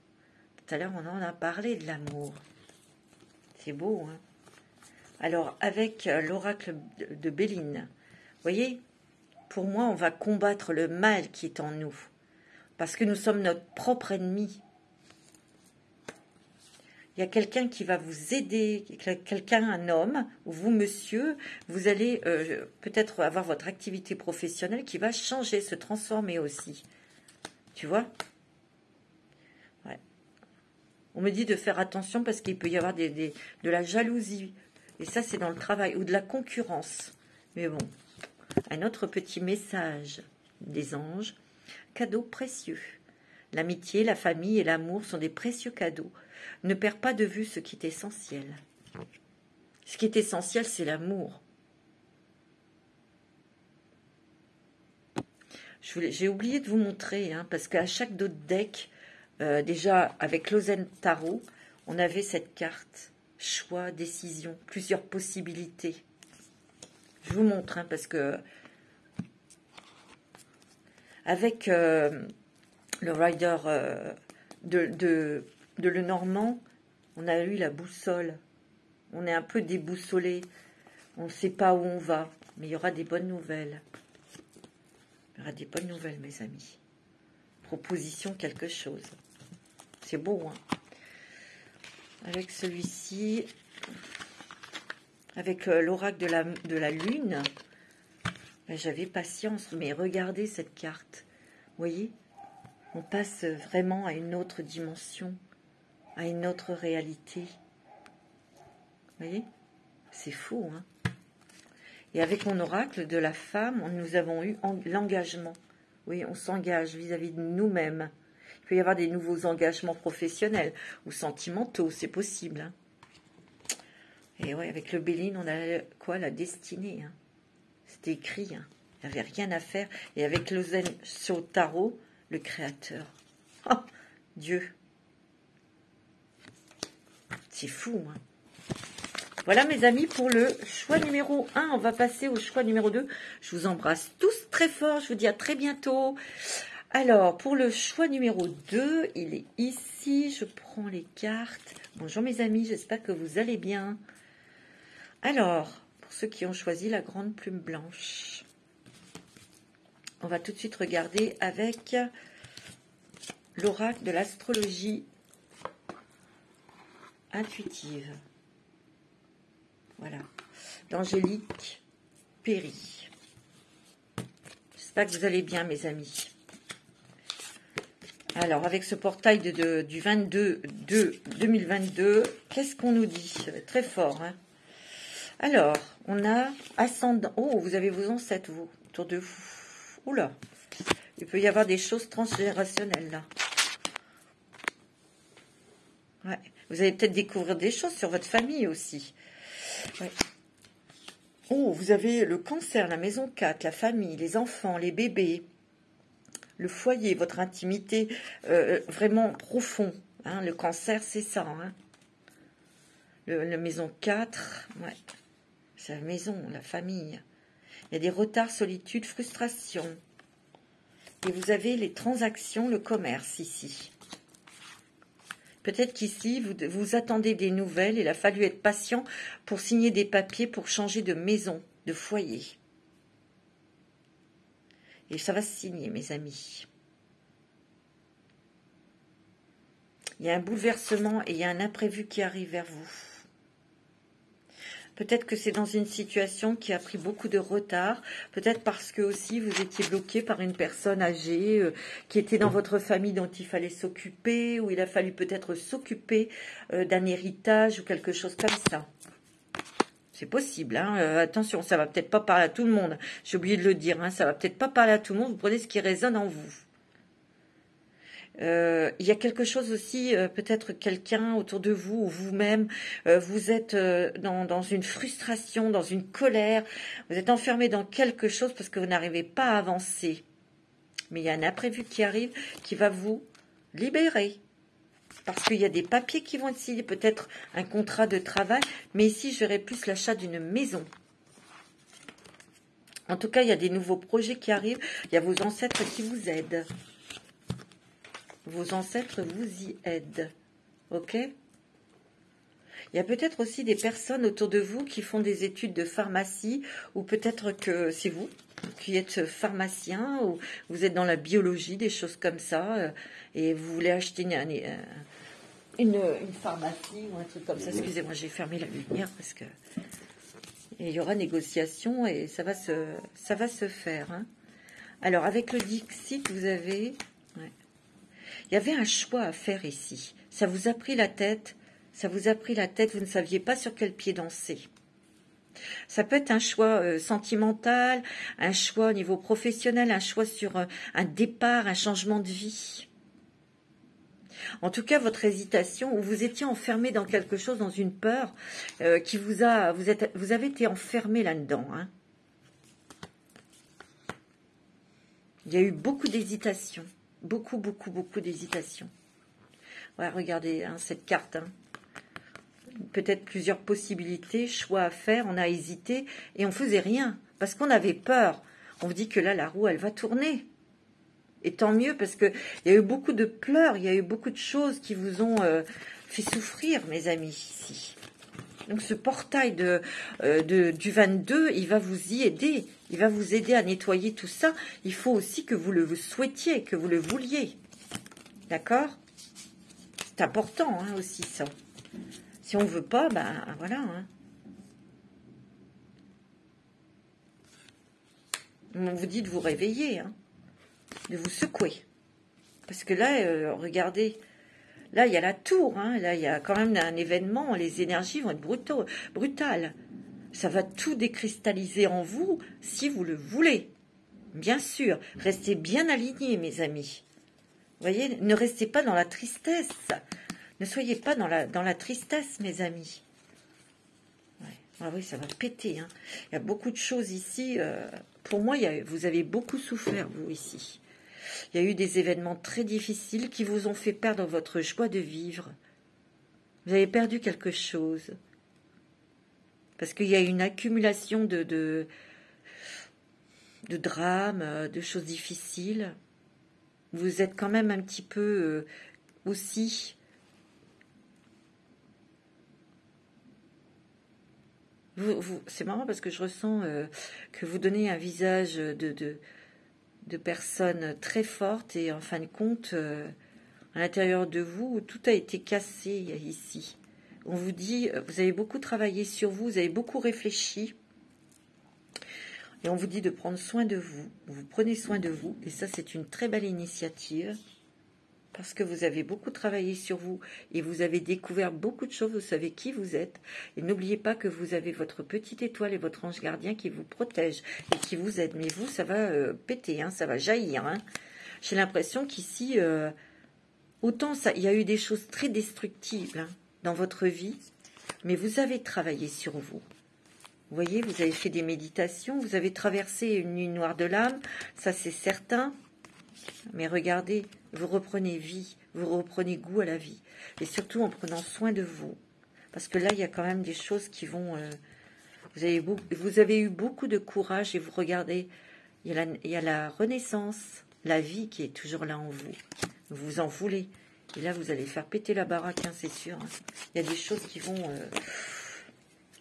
Tout à l'heure, on en a parlé de l'amour. C'est beau, hein? Alors, avec l'oracle de Béline, vous voyez, pour moi, on va combattre le mal qui est en nous. Parce que nous sommes notre propre ennemi. Il y a quelqu'un qui va vous aider, quelqu'un, un homme, ou vous, monsieur, vous allez peut-être avoir votre activité professionnelle qui va changer, se transformer aussi. Tu vois? Ouais. On me dit de faire attention parce qu'il peut y avoir de la jalousie. Et ça, c'est dans le travail, ou de la concurrence. Mais bon, un autre petit message des anges. Cadeaux précieux. L'amitié, la famille et l'amour sont des précieux cadeaux. Ne perds pas de vue ce qui est essentiel. Ce qui est essentiel, c'est l'amour. J'ai oublié de vous montrer, hein, parce qu'à chaque dos de deck, déjà avec l'Ozen Tarot, on avait cette carte. Choix, décision, plusieurs possibilités. Je vous montre, hein, parce que avec le rider de Lenormand, on a eu la boussole. On est un peu déboussolé. On ne sait pas où on va. Mais il y aura des bonnes nouvelles. Il y aura des bonnes nouvelles, mes amis. Proposition, quelque chose. C'est beau, hein? Avec celui-ci, avec l'oracle de la lune, j'avais patience. Mais regardez cette carte. Vous voyez? On passe vraiment à une autre dimension, à une autre réalité. Vous voyez? C'est fou, hein? Et avec mon oracle de la femme, nous avons eu l'engagement. Oui, on s'engage vis-à-vis de nous-mêmes. Il peut y avoir des nouveaux engagements professionnels ou sentimentaux, c'est possible. Hein? Et ouais, avec le Béline, on a quoi? La destinée. Hein? C'était écrit. Hein? Il n'y avait rien à faire. Et avec le Zen sur Tarot, le Créateur. Oh, Dieu. C'est fou, hein? Voilà, mes amis, pour le choix numéro 1. On va passer au choix numéro 2. Je vous embrasse tous très fort. Je vous dis à très bientôt. Alors, pour le choix numéro 2, il est ici. Je prends les cartes. Bonjour, mes amis. J'espère que vous allez bien. Alors, pour ceux qui ont choisi la grande plume blanche, on va tout de suite regarder avec l'oracle de l'astrologie intuitive. Voilà, d'Angélique Perry. J'espère que vous allez bien, mes amis. Alors, avec ce portail du 22/2/2022, qu'est-ce qu'on nous dit? Très fort, hein? Alors, on a ascendant. Oh, vous avez vos ancêtres, vous, autour de vous. Oula, il peut y avoir des choses transgénérationnelles, là. Ouais. Vous allez peut-être découvrir des choses sur votre famille aussi. Ouais. Oh, vous avez le cancer, la maison 4, la famille, les enfants, les bébés, le foyer, votre intimité vraiment profond. Hein, le cancer, c'est ça. Hein. La maison 4, ouais, c'est la maison, la famille. Il y a des retards, solitude, frustration. Et vous avez les transactions, le commerce ici. Peut-être qu'ici, vous attendez des nouvelles. Il a fallu être patient pour signer des papiers pour changer de maison, de foyer. Et ça va se signer, mes amis. Il y a un bouleversement et il y a un imprévu qui arrive vers vous. Peut-être que c'est dans une situation qui a pris beaucoup de retard. Peut-être parce que aussi vous étiez bloqué par une personne âgée qui était dans votre famille dont il fallait s'occuper, ou il a fallu peut-être s'occuper d'un héritage ou quelque chose comme ça. C'est possible, hein. Attention, ça va peut-être pas parler à tout le monde. J'ai oublié de le dire, hein. Ça va peut-être pas parler à tout le monde. Vous prenez ce qui résonne en vous. Il y a quelque chose aussi, peut-être quelqu'un autour de vous ou vous-même, vous êtes dans une frustration, dans une colère, vous êtes enfermé dans quelque chose parce que vous n'arrivez pas à avancer. Mais il y a un imprévu qui arrive qui va vous libérer. Parce qu'il y a des papiers qui vont être signés, peut-être un contrat de travail. Mais ici, je verrais plus l'achat d'une maison. En tout cas, il y a des nouveaux projets qui arrivent. Il y a vos ancêtres qui vous aident. Vos ancêtres vous y aident. Ok? Il y a peut-être aussi des personnes autour de vous qui font des études de pharmacie. Ou peut-être que c'est vous qui êtes pharmacien. Ou vous êtes dans la biologie, des choses comme ça. Et vous voulez acheter une pharmacie ou un truc comme ça. Excusez-moi, j'ai fermé la lumière parce que... Et il y aura négociation et ça va se faire. Hein. Alors, avec le Dixit, vous avez... Ouais. Il y avait un choix à faire ici. Ça vous a pris la tête. Ça vous a pris la tête. Vous ne saviez pas sur quel pied danser. Ça peut être un choix sentimental, un choix au niveau professionnel, un choix sur un départ, un changement de vie. En tout cas, votre hésitation, où vous étiez enfermé dans quelque chose, dans une peur, qui vous avez été enfermé là-dedans. Hein. Il y a eu beaucoup d'hésitation. Beaucoup, beaucoup, beaucoup d'hésitation. Ouais, regardez hein, cette carte. Hein. Peut-être plusieurs possibilités, choix à faire, on a hésité et on faisait rien. Parce qu'on avait peur. On vous dit que là, la roue, elle va tourner. Et tant mieux, parce qu'il y a eu beaucoup de pleurs, il y a eu beaucoup de choses qui vous ont fait souffrir, mes amis, ici. Donc ce portail du 22, il va vous y aider. Il va vous aider à nettoyer tout ça. Il faut aussi que vous le souhaitiez, que vous le vouliez. D'accord? C'est important hein, aussi, ça. Si on ne veut pas, ben voilà. Hein. On vous dit de vous réveiller, hein. De vous secouer. Parce que là, regardez, là, il y a la tour, hein, là, il y a quand même un événement, les énergies vont être brutales. Ça va tout décristalliser en vous, si vous le voulez. Bien sûr, restez bien alignés, mes amis. Vous voyez, ne restez pas dans la tristesse. Ne soyez pas dans la tristesse, mes amis. Ouais. Ah oui, ça va péter. Hein. Il y a beaucoup de choses ici. Pour moi, vous avez beaucoup souffert, vous, ici. Il y a eu des événements très difficiles qui vous ont fait perdre votre joie de vivre. Vous avez perdu quelque chose. Parce qu'il y a une accumulation de drames, de choses difficiles. Vous êtes quand même un petit peu aussi... c'est marrant parce que je ressens que vous donnez un visage de personnes très fortes et en fin de compte, à l'intérieur de vous, tout a été cassé ici. On vous dit, vous avez beaucoup travaillé sur vous, vous avez beaucoup réfléchi et on vous dit de prendre soin de vous. Vous prenez soin de vous et ça, c'est une très belle initiative parce que vous avez beaucoup travaillé sur vous et vous avez découvert beaucoup de choses, vous savez qui vous êtes. Et n'oubliez pas que vous avez votre petite étoile et votre ange gardien qui vous protège et qui vous aide. Mais vous, ça va péter, hein, ça va jaillir. Hein. J'ai l'impression qu'ici, autant il y a eu des choses très destructives hein, dans votre vie, mais vous avez travaillé sur vous. Vous voyez, vous avez fait des méditations, vous avez traversé une nuit noire de l'âme, ça c'est certain. Mais regardez, vous reprenez vie, vous reprenez goût à la vie. Et surtout en prenant soin de vous. Parce que là, il y a quand même des choses qui vont... vous avez eu beaucoup de courage et vous regardez, il y a la renaissance, la vie qui est toujours là en vous. Vous en voulez. Et là, vous allez faire péter la baraque, hein, c'est sûr. Hein. Il y a des choses qui vont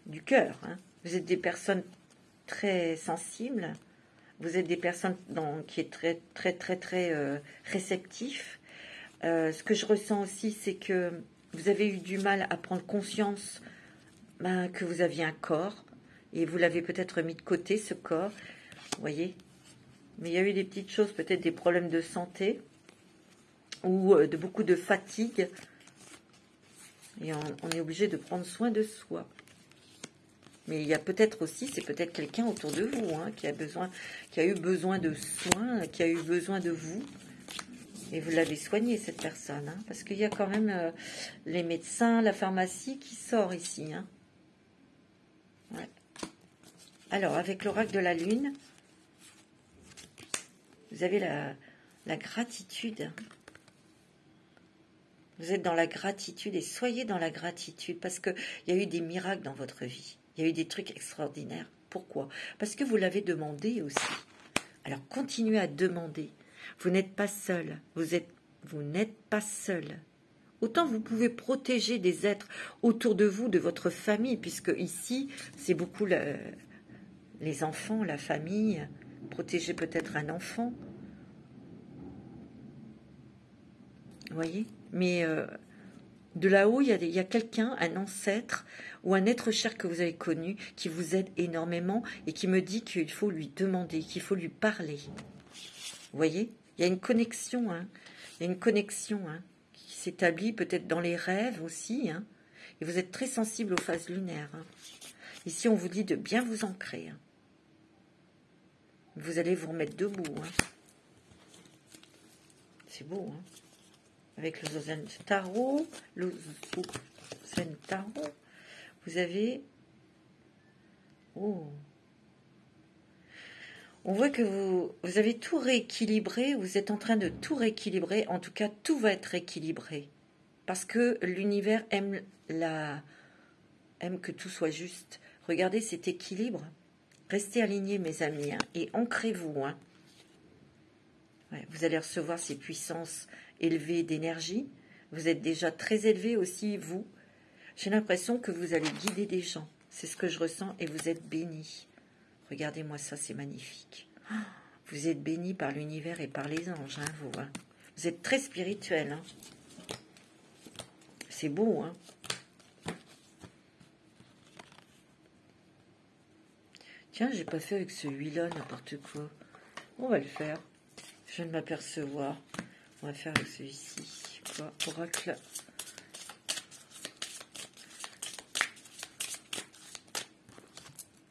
du cœur. Hein. Vous êtes des personnes très sensibles. Vous êtes des personnes qui est très, très, très, très réceptif. Ce que je ressens aussi, c'est que vous avez eu du mal à prendre conscience que vous aviez un corps. Et vous l'avez peut-être mis de côté, ce corps. Vous voyez? Mais il y a eu des petites choses, peut-être des problèmes de santé. Ou de beaucoup de fatigue. Et on est obligé de prendre soin de soi. Mais il y a peut-être aussi, c'est peut-être quelqu'un autour de vous hein, qui a eu besoin de soins, qui a eu besoin de vous. Et vous l'avez soigné, cette personne. Hein, parce qu'il y a quand même les médecins, la pharmacie qui sort ici. Hein. Ouais. Alors, avec l'oracle de la lune, vous avez la gratitude. Vous êtes dans la gratitude et soyez dans la gratitude parce qu'il y a eu des miracles dans votre vie. Il y a eu des trucs extraordinaires. Pourquoi? Parce que vous l'avez demandé aussi. Alors continuez à demander. Vous n'êtes pas seul. Vous n'êtes pas seul. Autant vous pouvez protéger des êtres autour de vous, de votre famille, puisque ici, c'est beaucoup les enfants, la famille. Protéger peut-être un enfant. Vous voyez? Mais de là-haut, il y a quelqu'un, un ancêtre ou un être cher que vous avez connu qui vous aide énormément et qui me dit qu'il faut lui demander, qu'il faut lui parler. Vous voyez? Il y a une connexion, hein. Il y a une connexion, hein, qui s'établit peut-être dans les rêves aussi, hein. Et vous êtes très sensible aux phases lunaires, hein. Ici, on vous dit de bien vous ancrer, hein. Vous allez vous remettre debout, hein. C'est beau, hein. Avec le Zozen Tarot, vous avez... Oh. On voit que vous avez tout rééquilibré, vous êtes en train de tout rééquilibrer, en tout cas tout va être rééquilibré. Parce que l'univers aime que tout soit juste. Regardez cet équilibre. Restez alignés mes amis, hein, et ancrez-vous. Hein. Ouais, vous allez recevoir ces puissances élevées d'énergie. Vous êtes déjà très élevé aussi, vous. J'ai l'impression que vous allez guider des gens. C'est ce que je ressens et vous êtes bénis. Regardez-moi ça, c'est magnifique. Vous êtes bénis par l'univers et par les anges, hein, vous. Hein. Vous êtes très spirituel. Hein. C'est beau, hein. Tiens, j'ai pas fait avec celui-là n'importe quoi. On va le faire. Je viens de m'apercevoir. On va faire avec celui-ci. Quoi? Oracle.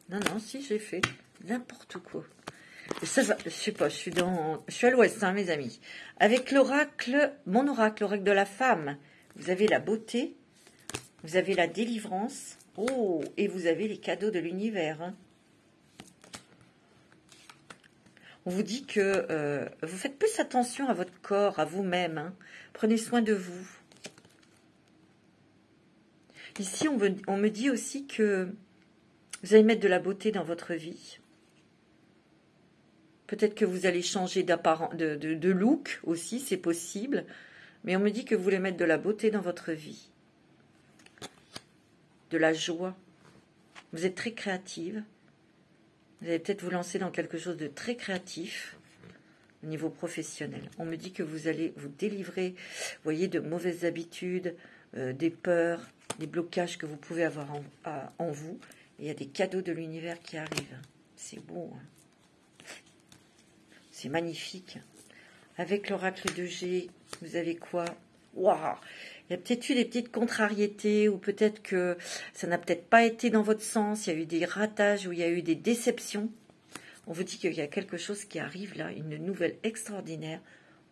Non, non, si, j'ai fait n'importe quoi. Et ça va, je sais pas, je suis à l'ouest, hein, mes amis. Avec l'oracle, mon oracle, l'oracle de la femme, vous avez la beauté, vous avez la délivrance, oh, et vous avez les cadeaux de l'univers. Hein. On vous dit que vous faites plus attention à votre corps, à vous-même. Hein. Prenez soin de vous. Ici, on me dit aussi que vous allez mettre de la beauté dans votre vie. Peut-être que vous allez changer de look aussi, c'est possible. Mais on me dit que vous voulez mettre de la beauté dans votre vie. De la joie. Vous êtes très créative. Vous allez peut-être vous lancer dans quelque chose de très créatif au niveau professionnel. On me dit que vous allez vous délivrer, vous voyez, de mauvaises habitudes, des peurs, des blocages que vous pouvez avoir en vous. Et il y a des cadeaux de l'univers qui arrivent. C'est beau. Hein. C'est magnifique. Avec l'oracle de G, vous avez quoi? Waouh! Il y a peut-être eu des petites contrariétés, ou peut-être que ça n'a peut-être pas été dans votre sens, il y a eu des ratages, ou il y a eu des déceptions. On vous dit qu'il y a quelque chose qui arrive là, une nouvelle extraordinaire.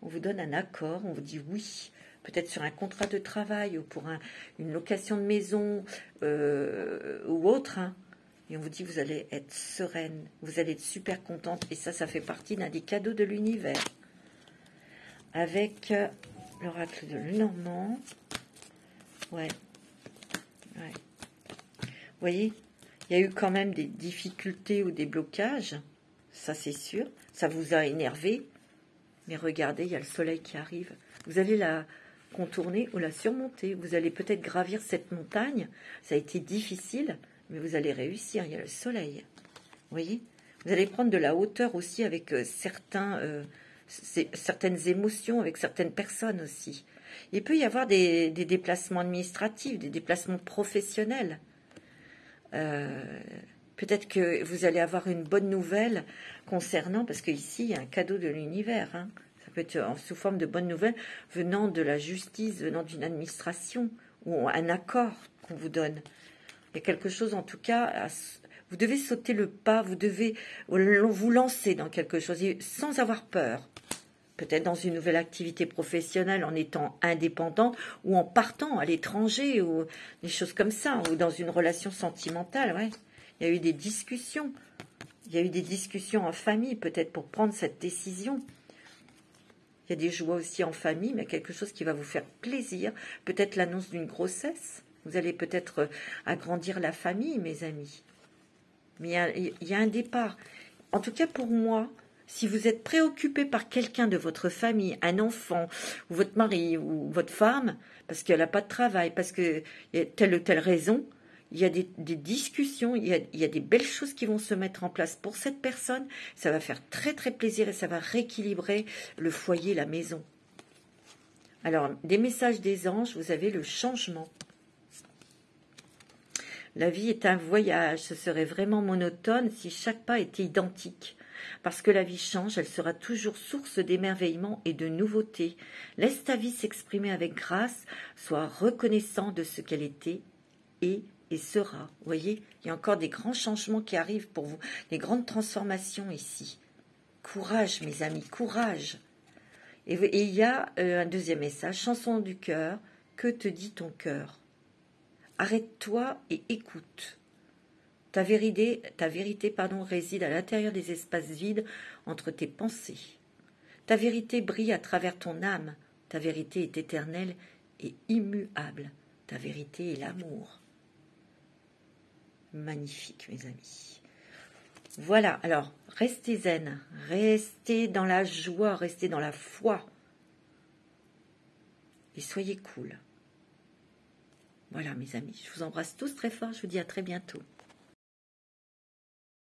On vous donne un accord, on vous dit oui, peut-être sur un contrat de travail, ou pour une location de maison, ou autre. Hein. Et on vous dit que vous allez être sereine, vous allez être super contente, et ça fait partie d'un des cadeaux de l'univers. Avec l'oracle de Lenormand. Ouais. Vous voyez, il y a eu quand même des difficultés ou des blocages. Ça, c'est sûr. Ça vous a énervé. Mais regardez, il y a le soleil qui arrive. Vous allez la contourner ou la surmonter. Vous allez peut-être gravir cette montagne. Ça a été difficile, mais vous allez réussir. Il y a le soleil. Vous voyez, vous allez prendre de la hauteur aussi avec certaines émotions, avec certaines personnes aussi. Il peut y avoir des déplacements administratifs, des déplacements professionnels. Peut-être que vous allez avoir une bonne nouvelle concernant, parce qu'ici, il y a un cadeau de l'univers. Hein. Ça peut être sous forme de bonne nouvelle venant de la justice, venant d'une administration, ou un accord qu'on vous donne. Il y a quelque chose, en tout cas, vous devez sauter le pas, vous devez vous lancer dans quelque chose, sans avoir peur. Peut-être dans une nouvelle activité professionnelle, en étant indépendant, ou en partant à l'étranger, ou des choses comme ça, ou dans une relation sentimentale, ouais. Il y a eu des discussions. Il y a eu des discussions en famille, peut-être, pour prendre cette décision. Il y a des joies aussi en famille, mais quelque chose qui va vous faire plaisir. Peut-être l'annonce d'une grossesse. Vous allez peut-être agrandir la famille, mes amis. Mais il y a un départ. En tout cas, pour moi, si vous êtes préoccupé par quelqu'un de votre famille, un enfant, ou votre mari, ou votre femme, parce qu'elle n'a pas de travail, parce qu'il y a telle ou telle raison, il y a des discussions, il y a des belles choses qui vont se mettre en place pour cette personne. Ça va faire très très plaisir et ça va rééquilibrer le foyer, la maison. Alors, des messages des anges, vous avez le changement. La vie est un voyage, ce serait vraiment monotone si chaque pas était identique. Parce que la vie change, elle sera toujours source d'émerveillement et de nouveautés. Laisse ta vie s'exprimer avec grâce, sois reconnaissant de ce qu'elle était et sera. Vous voyez, il y a encore des grands changements qui arrivent pour vous, des grandes transformations ici. Courage, mes amis, courage. Et il y a un deuxième message, chanson du cœur, que te dit ton cœur? Arrête-toi et écoute. Ta vérité réside à l'intérieur des espaces vides entre tes pensées. Ta vérité brille à travers ton âme. Ta vérité est éternelle et immuable. Ta vérité est l'amour. Magnifique, mes amis. Voilà, alors, restez zen, restez dans la joie, restez dans la foi. Et soyez cool. Voilà, mes amis, je vous embrasse tous très fort, je vous dis à très bientôt.